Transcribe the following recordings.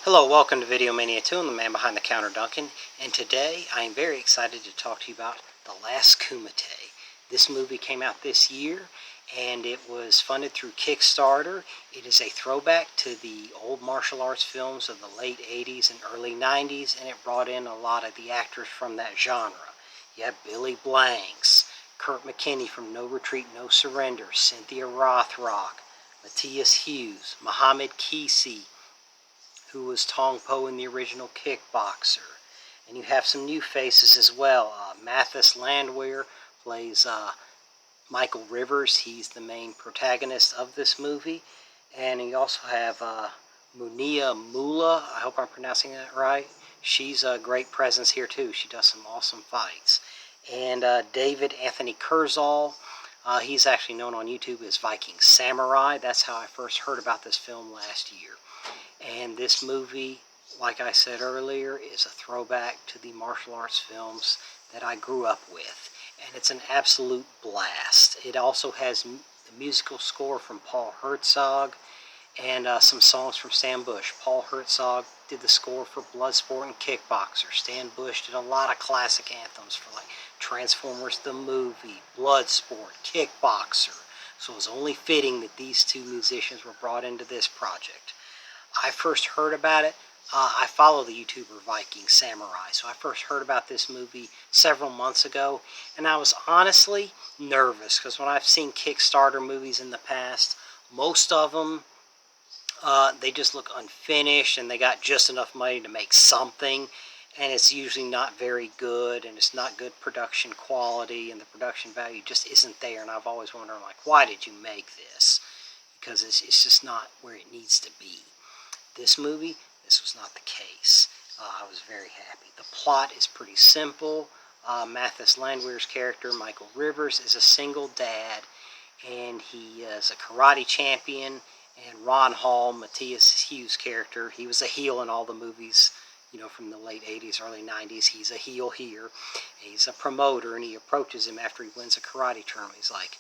Hello, welcome to Video Mania 2. I'm the man behind the counter, Duncan, and today I am very excited to talk to you about The Last Kumite. This movie came out this year, and it was funded through Kickstarter. It is a throwback to the old martial arts films of the late 80s and early 90s, and it brought in a lot of the actors from that genre. You have Billy Blanks, Kurt McKinney from No Retreat, No Surrender, Cynthia Rothrock, Matthias Hughes, Muhammad Kisi, who was Tong Po in the original Kickboxer. And you have some new faces as well. Mathis Landwehr plays Michael Rivers. He's the main protagonist of this movie. And you also have Munia Mula. I hope I'm pronouncing that right. She's a great presence here too. She does some awesome fights. And David Anthony Kurzall. He's actually known on YouTube as Viking Samurai. That's how I first heard about this film last year. And this movie, like I said earlier, is a throwback to the martial arts films that I grew up with. And it's an absolute blast. It also has the musical score from Paul Herzog and some songs from Stan Bush. Paul Herzog did the score for Bloodsport and Kickboxer. Stan Bush did a lot of classic anthems for like Transformers the movie, Bloodsport, Kickboxer. So it was only fitting that these two musicians were brought into this project. I first heard about it. I follow the YouTuber Viking Samurai, so I first heard about this movie several months ago, and I was honestly nervous because when I've seen Kickstarter movies in the past, most of them they just look unfinished and they got just enough money to make something, and it's usually not very good, and it's not good production quality, and the production value just isn't there. And I've always wondered, like, why did you make this? Because it's just not where it needs to be. This movie, this was not the case. I was very happy. The plot is pretty simple. Mathis Landwehr's character, Michael Rivers, is a single dad, and he is a karate champion. And Ron Hall, Matthias Hughes' character, he was a heel in all the movies, you know, from the late 80s, early 90s. He's a heel here. He's a promoter, and he approaches him after he wins a karate tournament. He's like,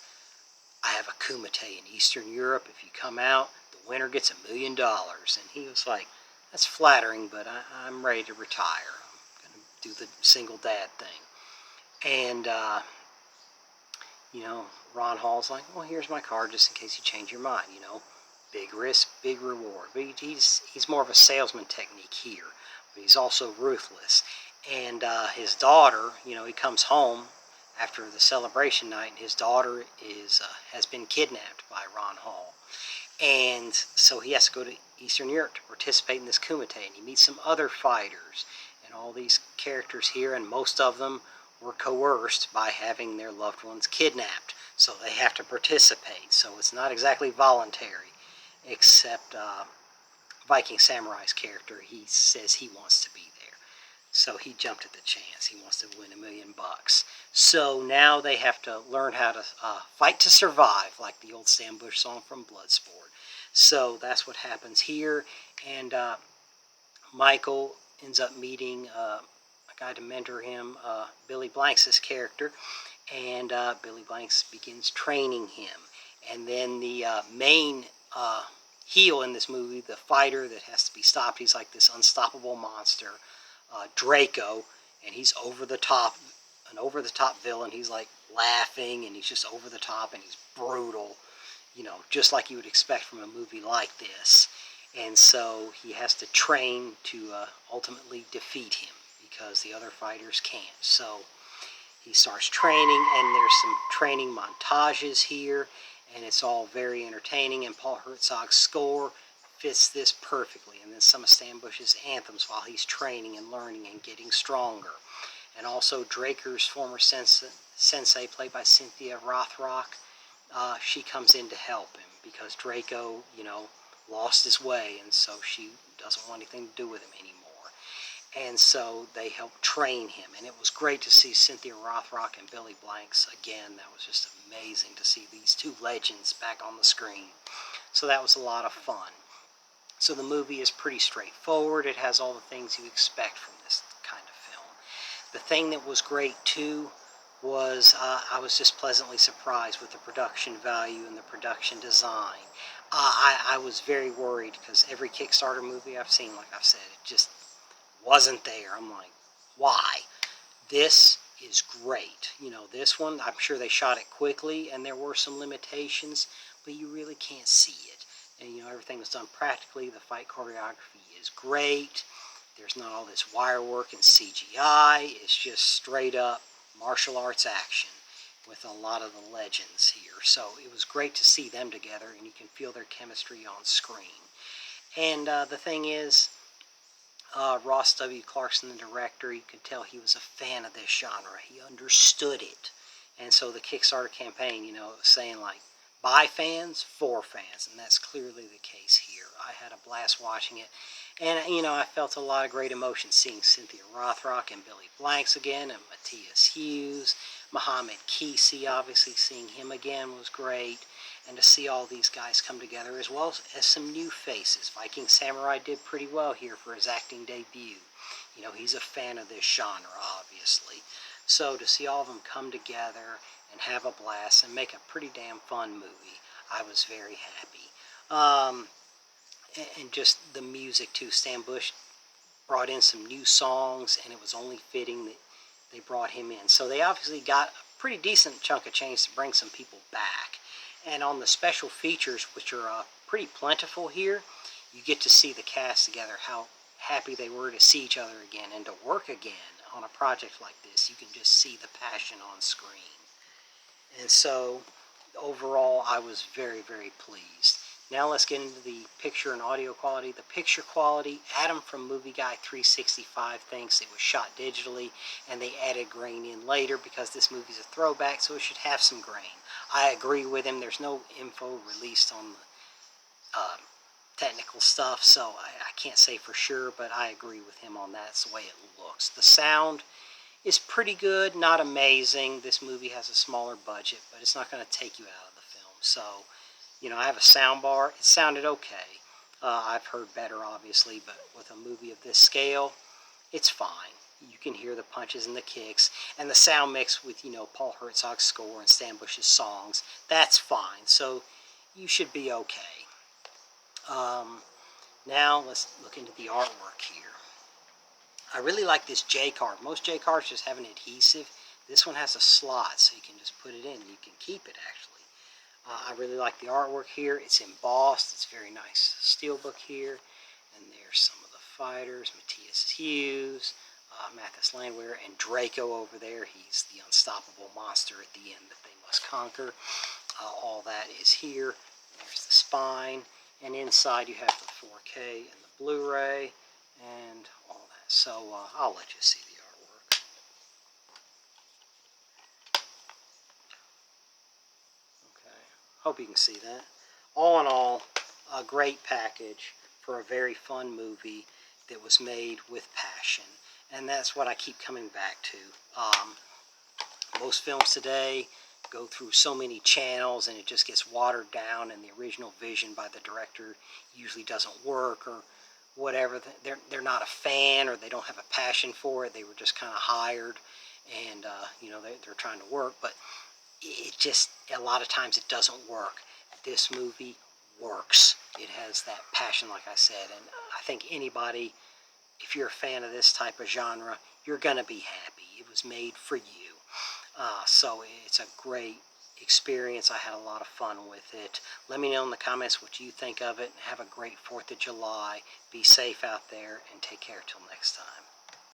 I have a kumite in Eastern Europe. If you come out, the winner gets $1 million. And he was like, that's flattering, but I'm ready to retire. I'm going to do the single dad thing. And, Ron Hall's like, well, here's my card just in case you change your mind, Big risk, big reward. But he's more of a salesman technique here. But he's also ruthless. And his daughter, he comes home after the celebration night, and his daughter has been kidnapped by Ron Hall. And so he has to go to Eastern Europe to participate in this kumite, and he meets some other fighters, and all these characters here, and most of them were coerced by having their loved ones kidnapped. So they have to participate. So it's not exactly voluntary, except Viking Samurai's character, he says he wants to be there. So he jumped at the chance. He wants to win $1 million. So now they have to learn how to fight to survive, like the old Stan Bush song from Bloodsport. So that's what happens here. And Michael ends up meeting a guy to mentor him, Billy Blanks' character. And Billy Blanks begins training him. And then the main heel in this movie, the fighter that has to be stopped, he's like this unstoppable monster, Draco, and he's an over-the-top villain. He's like laughing, and he's just over the top, and he's brutal, just like you would expect from a movie like this. And so he has to train to ultimately defeat him because the other fighters can't. So he starts training, and there's some training montages here, and it's all very entertaining, and Paul Herzog's score fits this perfectly, and then some of Stan Bush's anthems while he's training and learning and getting stronger. And also Draker's former sensei, played by Cynthia Rothrock, she comes in to help him because Draco, lost his way, and so she doesn't want anything to do with him anymore. And so they help train him, and it was great to see Cynthia Rothrock and Billy Blanks again. That was just amazing to see these two legends back on the screen. So that was a lot of fun. So the movie is pretty straightforward. It has all the things you expect from this kind of film. The thing that was great too was I was just pleasantly surprised with the production value and the production design. I was very worried because every Kickstarter movie I've seen, like I've said, it just wasn't there. I'm like, why? This is great. You know, this one, I'm sure they shot it quickly and there were some limitations, but you really can't see it. And, you know, everything was done practically. The fight choreography is great. There's not all this wire work and CGI. It's just straight up martial arts action with a lot of the legends here. So it was great to see them together, and you can feel their chemistry on screen. And the thing is, Ross W. Clarkson, the director, you could tell he was a fan of this genre. He understood it. And so the Kickstarter campaign, you know, was saying like, by fans, for fans. And that's clearly the case here. I had a blast watching it. And, you know, I felt a lot of great emotion seeing Cynthia Rothrock and Billy Blanks again, and Matthias Hughes. Muhammad Kesey, obviously seeing him again was great. And to see all these guys come together, as well as some new faces. Viking Samurai did pretty well here for his acting debut. You know, he's a fan of this genre, obviously. So to see all of them come together and have a blast and make a pretty damn fun movie, I was very happy. And just the music too. Stan Bush brought in some new songs, and it was only fitting that they brought him in. So they obviously got a pretty decent chunk of change to bring some people back. And on the special features, which are pretty plentiful here, you get to see the cast together, how happy they were to see each other again and to work again on a project like this. You can just see the passion on screen. And so overall, I was very, very pleased. Now let's get into the picture and audio quality. The picture quality, Adam from Movie Guy 365 thinks it was shot digitally and they added grain in later because this movie's a throwback, so it should have some grain. I agree with him. There's no info released on the technical stuff, so I can't say for sure, but I agree with him on that. It's the way it looks. The sound is pretty good, not amazing. This movie has a smaller budget, but it's not going to take you out of the film. So, you know, I have a sound bar. It sounded okay. I've heard better, obviously, but with a movie of this scale, it's fine. You can hear the punches and the kicks, and the sound mix with, you know, Paul Hertzog's score and Stan Bush's songs, that's fine. So you should be okay. Now let's look into the artwork here. I really like this J card. Most J cards just have an adhesive. This one has a slot, so you can just put it in. You can keep it, actually. I really like the artwork here. It's embossed. It's very nice. Steelbook here. And there's some of the fighters. Matthias Hughes, Mathis Landwehr, and Draco over there. He's the unstoppable monster at the end that they must conquer. All that is here. There's the spine. And inside you have the 4K and the Blu-ray and all that. So I'll let you see the artwork. Okay, hope you can see that. All in all, a great package for a very fun movie that was made with passion. And that's what I keep coming back to. Most films today go through so many channels and it just gets watered down, and the original vision by the director usually doesn't work, or whatever. They're not a fan, or they don't have a passion for it. They were just kind of hired, and you know, they're trying to work, but it just, a lot of times it doesn't work. This movie works. It has that passion, like I said, and I think anybody, if you're a fan of this type of genre, you're gonna be happy. It was made for you. So it's a great experience. I had a lot of fun with it. Let me know in the comments what you think of it. Have a great 4th of July. Be safe out there, and take care till next time.